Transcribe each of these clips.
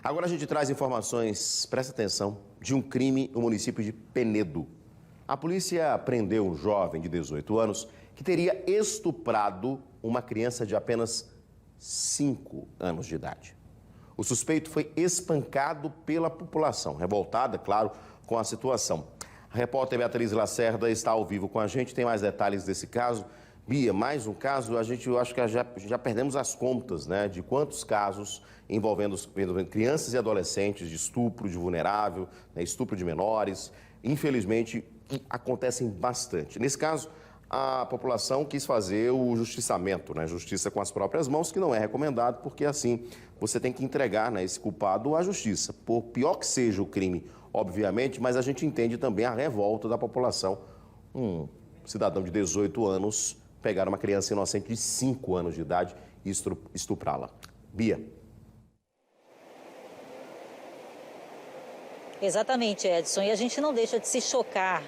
Agora a gente traz informações, presta atenção, de um crime no município de Penedo. A polícia prendeu um jovem de 18 anos que teria estuprado uma criança de apenas 5 anos de idade. O suspeito foi espancado pela população, revoltada, claro, com a situação. A repórter Beatriz Lacerda está ao vivo com a gente, tem mais detalhes desse caso. Bia, mais um caso, eu acho que já perdemos as contas, né, de quantos casos envolvendo crianças e adolescentes de estupro de vulnerável, né, estupro de menores, infelizmente acontecem bastante. Nesse caso, a população quis fazer o justiçamento, né, justiça com as próprias mãos, que não é recomendado, porque assim você tem que entregar, né, esse culpado à justiça. Por pior que seja o crime, obviamente, mas a gente entende também a revolta da população. Um cidadão de 18 anos pegar uma criança inocente de 5 anos de idade e estuprá-la. Bia. Exatamente, Edson. E a gente não deixa de se chocar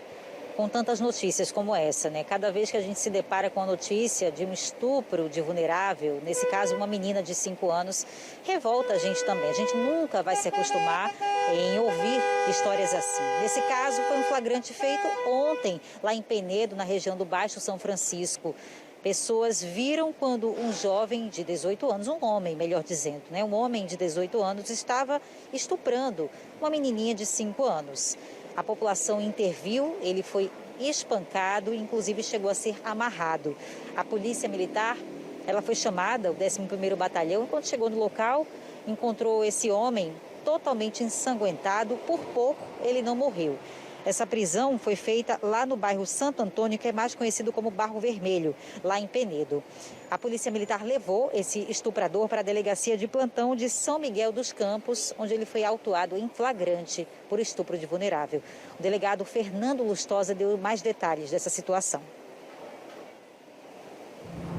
com tantas notícias como essa, né? Cada vez que a gente se depara com a notícia de um estupro de vulnerável, nesse caso uma menina de 5 anos, revolta a gente também. A gente nunca vai se acostumar em ouvir histórias assim. Nesse caso, foi um flagrante feito ontem, lá em Penedo, na região do Baixo São Francisco. Pessoas viram quando um jovem de 18 anos, um homem, melhor dizendo, né? Um homem de 18 anos estava estuprando uma menininha de 5 anos. A população interviu, ele foi espancado, inclusive chegou a ser amarrado. A polícia militar, ela foi chamada, o 11º Batalhão, e quando chegou no local, encontrou esse homem totalmente ensanguentado. Por pouco, ele não morreu. Essa prisão foi feita lá no bairro Santo Antônio, que é mais conhecido como Barro Vermelho, lá em Penedo. A Polícia Militar levou esse estuprador para a delegacia de plantão de São Miguel dos Campos, onde ele foi autuado em flagrante por estupro de vulnerável. O delegado Fernando Lustosa deu mais detalhes dessa situação.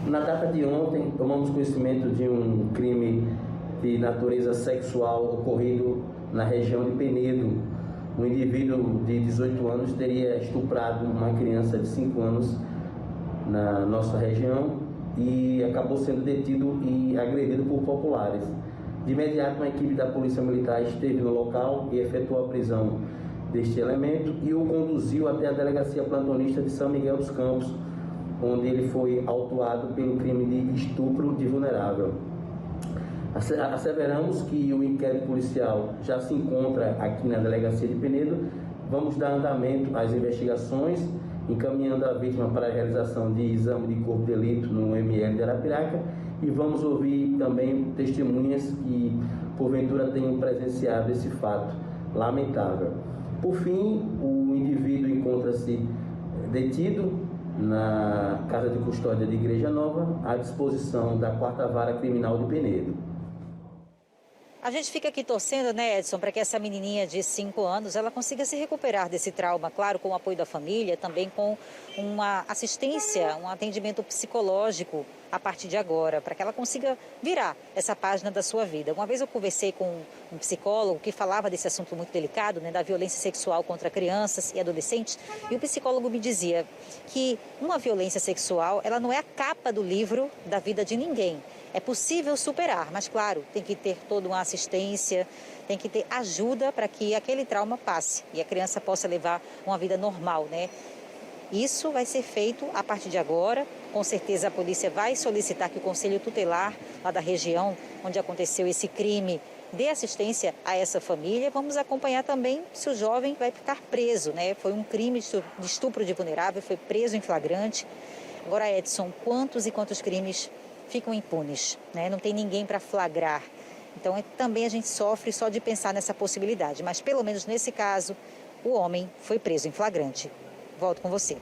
Na data de ontem, tomamos conhecimento de um crime de natureza sexual ocorrido na região de Penedo. Um indivíduo de 18 anos teria estuprado uma criança de 5 anos na nossa região e acabou sendo detido e agredido por populares. De imediato, uma equipe da Polícia Militar esteve no local e efetuou a prisão deste elemento e o conduziu até a delegacia plantonista de São Miguel dos Campos, onde ele foi autuado pelo crime de estupro de vulnerável. Asseveramos que o inquérito policial já se encontra aqui na delegacia de Penedo. Vamos dar andamento às investigações, encaminhando a vítima para a realização de exame de corpo de delito no ML de Arapiraca e vamos ouvir também testemunhas que porventura tenham presenciado esse fato lamentável. Por fim, o indivíduo encontra-se detido na Casa de Custódia de Igreja Nova, à disposição da 4ª Vara Criminal de Penedo. A gente fica aqui torcendo, né, Edson, para que essa menininha de 5 anos ela consiga se recuperar desse trauma, claro, com o apoio da família, também com uma assistência, um atendimento psicológico a partir de agora, para que ela consiga virar essa página da sua vida. Uma vez eu conversei com um psicólogo que falava desse assunto muito delicado, né, da violência sexual contra crianças e adolescentes, e o psicólogo me dizia que uma violência sexual, ela não é a capa do livro da vida de ninguém. É possível superar, mas claro, tem que ter toda uma assistência, tem que ter ajuda para que aquele trauma passe e a criança possa levar uma vida normal, né? Isso vai ser feito a partir de agora. Com certeza a polícia vai solicitar que o Conselho Tutelar, lá da região onde aconteceu esse crime, dê assistência a essa família. Vamos acompanhar também se o jovem vai ficar preso, né? Foi um crime de estupro de vulnerável, foi preso em flagrante. Agora, Edson, quantos e quantos crimes ficam impunes, né? Não tem ninguém para flagrar. Então, também a gente sofre só de pensar nessa possibilidade. Mas, pelo menos nesse caso, o homem foi preso em flagrante. Volto com você.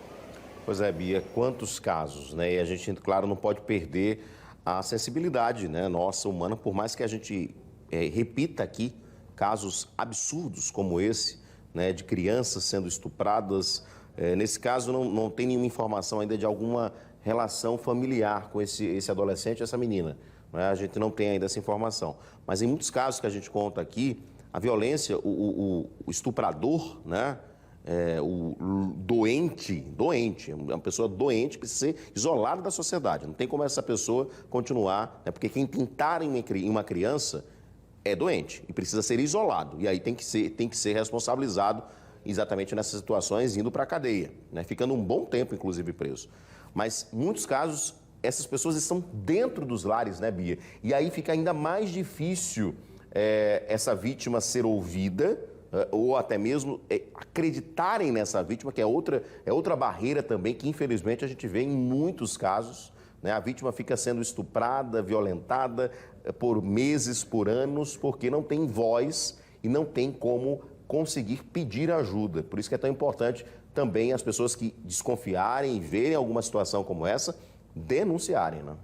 Pois é, Bia, quantos casos, né? E a gente, claro, não pode perder a sensibilidade, né, nossa, humana, por mais que a gente repita aqui casos absurdos como esse, né, de crianças sendo estupradas. Nesse caso, não tem nenhuma informação ainda de alguma relação familiar com esse adolescente, essa menina. Né? A gente não tem ainda essa informação. Mas em muitos casos que a gente conta aqui, a violência, o estuprador, né? O doente, uma pessoa doente precisa ser isolada da sociedade. Não tem como essa pessoa continuar, né? Porque quem tentar em uma criança é doente e precisa ser isolado. E aí tem que ser responsabilizado exatamente nessas situações, indo para a cadeia, né? Ficando um bom tempo, inclusive, preso. Mas, em muitos casos, essas pessoas estão dentro dos lares, né, Bia? E aí fica ainda mais difícil essa vítima ser ouvida, ou até mesmo acreditarem nessa vítima, que é outra barreira também que, infelizmente, a gente vê em muitos casos, né? A vítima fica sendo estuprada, violentada por meses, por anos, porque não tem voz e não tem como conseguir pedir ajuda. Por isso que é tão importante também as pessoas que desconfiarem e verem alguma situação como essa, denunciarem, né?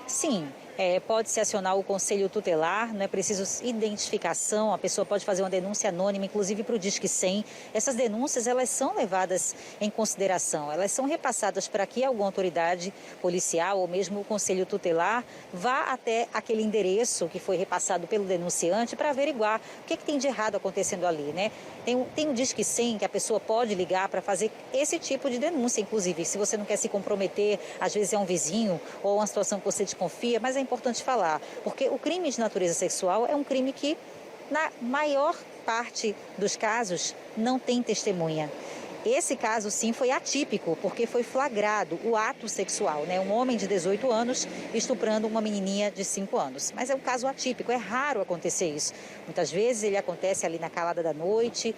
Sim, pode-se acionar o conselho tutelar, não é preciso identificação, a pessoa pode fazer uma denúncia anônima, inclusive para o Disque 100. Essas denúncias, elas são levadas em consideração, elas são repassadas para que alguma autoridade policial ou mesmo o conselho tutelar vá até aquele endereço que foi repassado pelo denunciante para averiguar o que tem de errado acontecendo ali, né? Tem o Disque 100 que a pessoa pode ligar para fazer esse tipo de denúncia, inclusive, se você não quer se comprometer, às vezes é um vizinho ou uma situação que você desconfia, mas é importante falar, porque o crime de natureza sexual é um crime que, na maior parte dos casos, não tem testemunha. Esse caso, sim, foi atípico, porque foi flagrado o ato sexual, né? Um homem de 18 anos estuprando uma menininha de 5 anos. Mas é um caso atípico, é raro acontecer isso. Muitas vezes ele acontece ali na calada da noite,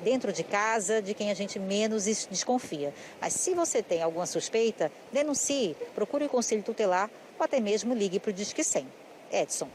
dentro de casa, de quem a gente menos desconfia. Mas se você tem alguma suspeita, denuncie, procure o conselho tutelar ou até mesmo ligue para o Disque 100. Edson.